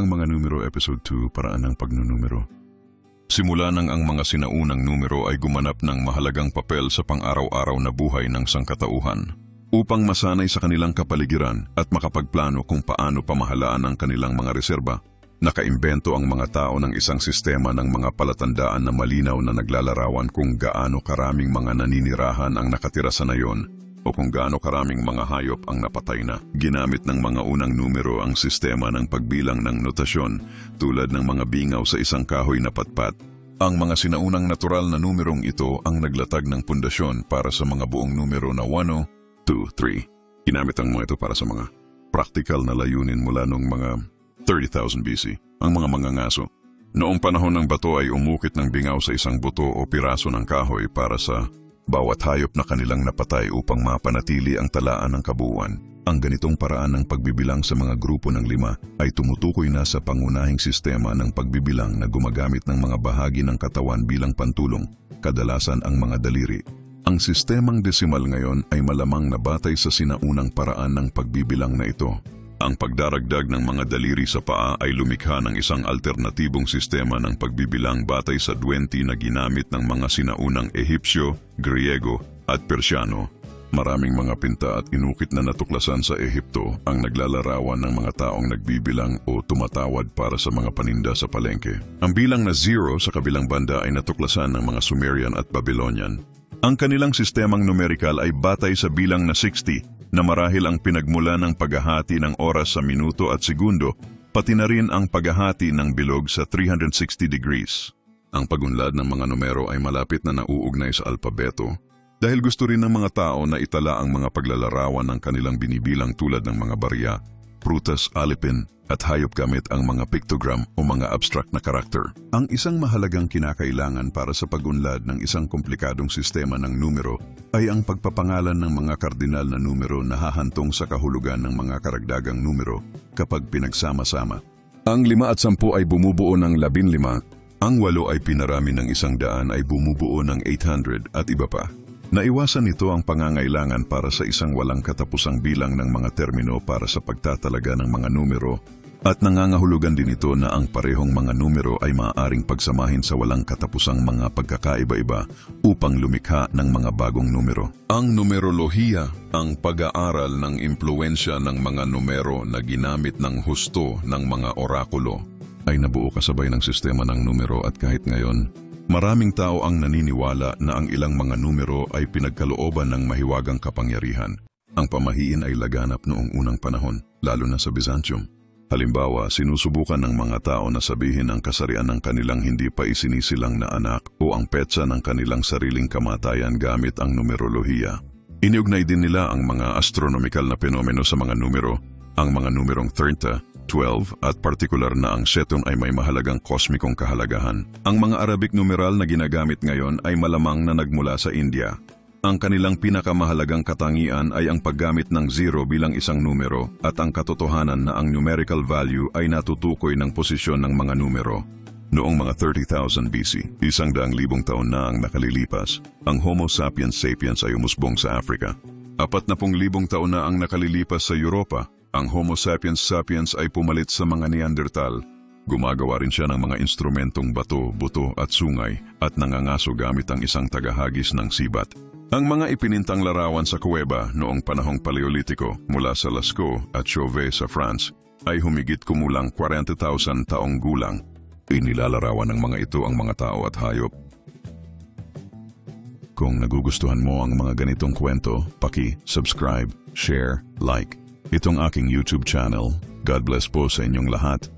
Ang mga numero Episode 2, Paraan ng pagnunumero. Simula nang ang mga sinaunang numero ay gumanap ng mahalagang papel sa pang-araw-araw na buhay ng sangkatauhan upang masanay sa kanilang kapaligiran at makapagplano kung paano pamahalaan ang kanilang mga reserba. Nakaimbento ang mga tao ng isang sistema ng mga palatandaan na malinaw na naglalarawan kung gaano karaming mga naninirahan ang nakatira sa nayon o kung gaano karaming mga hayop ang napatay na. Ginamit ng mga unang numero ang sistema ng pagbilang ng notasyon tulad ng mga bingaw sa isang kahoy na patpat. Ang mga sinaunang natural na numerong ito ang naglatag ng pundasyon para sa mga buong numero na 1, 2, 3. Ginamit ang mga ito para sa mga praktikal na layunin mula noong mga 30,000 BC. Ang mga mangangaso. Noong panahon ng bato ay umukit ng bingaw sa isang buto o piraso ng kahoy para sa bawat hayop na kanilang napatay upang mapanatili ang talaan ng kabuuan. Ang ganitong paraan ng pagbibilang sa mga grupo ng 5 ay tumutukoy na sa pangunahing sistema ng pagbibilang na gumagamit ng mga bahagi ng katawan bilang pantulong, kadalasan ang mga daliri. Ang sistemang desimal ngayon ay malamang nabatay sa sinaunang paraan ng pagbibilang na ito. Ang pagdaragdag ng mga daliri sa paa ay lumikha ng isang alternatibong sistema ng pagbibilang batay sa 20 na ginamit ng mga sinaunang Ehipsyo, Griego at Persyano. Maraming mga pinta at inukit na natuklasan sa Ehipto ang naglalarawan ng mga taong nagbibilang o tumatawad para sa mga paninda sa palengke. Ang bilang na 0 sa kabilang banda ay natuklasan ng mga Sumerian at Babylonian. Ang kanilang sistemang numerikal ay batay sa bilang na 60, na marahil ang pinagmula ng paghahati ng oras sa minuto at segundo, pati na rin ang paghahati ng bilog sa 360 degrees. Ang pagunlad ng mga numero ay malapit na nauugnay sa alpabeto dahil gusto rin ng mga tao na itala ang mga paglalarawan ng kanilang binibilang tulad ng mga barya, prutas, alipin at hayop gamit ang mga pictogram o mga abstract na karakter. Ang isang mahalagang kinakailangan para sa pagunlad ng isang komplikadong sistema ng numero ay ang pagpapangalan ng mga kardinal na numero na hahantong sa kahulugan ng mga karagdagang numero kapag pinagsama-sama. Ang 5 at 10 ay bumubuo ng 15, ang 8 ay pinarami ng 100 ay bumubuo ng 800 at iba pa. Naiwasan nito ang pangangailangan para sa isang walang katapusang bilang ng mga termino para sa pagtatalaga ng mga numero at nangangahulugan din ito na ang parehong mga numero ay maaaring pagsamahin sa walang katapusang mga pagkakaiba-iba upang lumikha ng mga bagong numero. Ang numerolohiya, ang pag-aaral ng impluwensya ng mga numero na ginamit ng husto ng mga orakulo, ay nabuo kasabay ng sistema ng numero at kahit ngayon, maraming tao ang naniniwala na ang ilang mga numero ay pinagkalooban ng mahiwagang kapangyarihan. Ang pamahiin ay laganap noong unang panahon, lalo na sa Byzantium. Halimbawa, sinusubukan ng mga tao na sabihin ang kasarian ng kanilang hindi pa isinisilang na anak o ang petsa ng kanilang sariling kamatayan gamit ang numerolohiya. Iniugnay din nila ang mga astronomical na penomeno sa mga numero, ang mga numerong 30, 12 at partikular na ang 7 ay may mahalagang kosmikong kahalagahan. Ang mga Arabic numeral na ginagamit ngayon ay malamang na nagmula sa India. Ang kanilang pinakamahalagang katangian ay ang paggamit ng 0 bilang isang numero at ang katotohanan na ang numerical value ay natutukoy ng posisyon ng mga numero. Noong mga 30,000 BC, 100,000 taon na ang nakalilipas, ang Homo sapiens sapiens ay umusbong sa Africa. 40,000 taon na ang nakalilipas sa Europa, ang Homo sapiens sapiens ay pumalit sa mga Neanderthal. Gumagawa rin siya ng mga instrumentong bato, buto at sungay at nangangaso gamit ang isang tagahagis ng sibat. Ang mga ipinintang larawan sa kuweba noong panahong Paleolitiko mula sa Lascaux at Chauvet sa France ay humigit kumulang 40,000 taong gulang. Inilalarawan ng mga ito ang mga tao at hayop. Kung nagugustuhan mo ang mga ganitong kwento, paki-subscribe, share, like. Itong aking YouTube channel. God bless po sa inyong lahat.